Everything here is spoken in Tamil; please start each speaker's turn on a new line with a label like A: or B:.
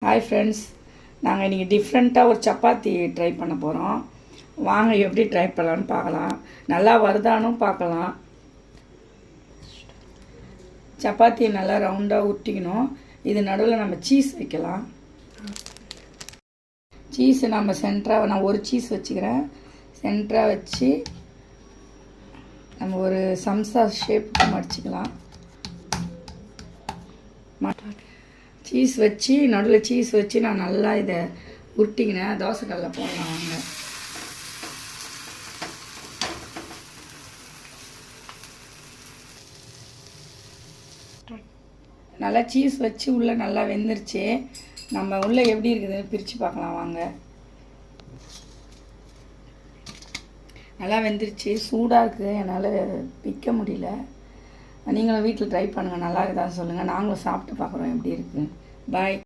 A: ஹாய் ஃப்ரெண்ட்ஸ், நாங்கள் இன்றைக்கி டிஃப்ரெண்ட்டாக ஒரு சப்பாத்தி ட்ரை பண்ண போகிறோம். வாங்க எப்படி ட்ரை பண்ணலான்னு பார்க்கலாம். நல்லா வருதானும் பார்க்கலாம். சப்பாத்தி நல்லா ரவுண்டாக உருட்டிக்கணும். இது நடுவில் நம்ம சீஸ் வைக்கலாம். சீஸு நம்ம சென்டராக, நான் ஒரு சீஸ் வச்சுக்கிறேன். சென்டராக வச்சு நம்ம ஒரு சம்சா ஷேப்புக்கு மடிச்சிக்கலாம். சீஸ் வச்சு நடுவில் சீஸ் வச்சு நான் நல்லா இதை உருட்டிக்கினேன். தோசைக்கல்லில் போடலாம் வாங்க. நல்லா சீஸ் வச்சு உள்ளே நல்லா வெந்துருச்சு. நம்ம உள்ளே எப்படி இருக்குதுன்னு பிரித்து பார்க்கலாம் வாங்க. நல்லா வெந்துருச்சு. சூடாக இருக்குது, என்னால் பிக்க முடியல. நீங்களும் வீட்டில் ட்ரை பண்ணுங்கள். நல்லா இருக்குதான்னு சொல்லுங்கள். நாங்களும் சாப்பிட்டு பார்க்குறோம் எப்படி இருக்குது. பாய்.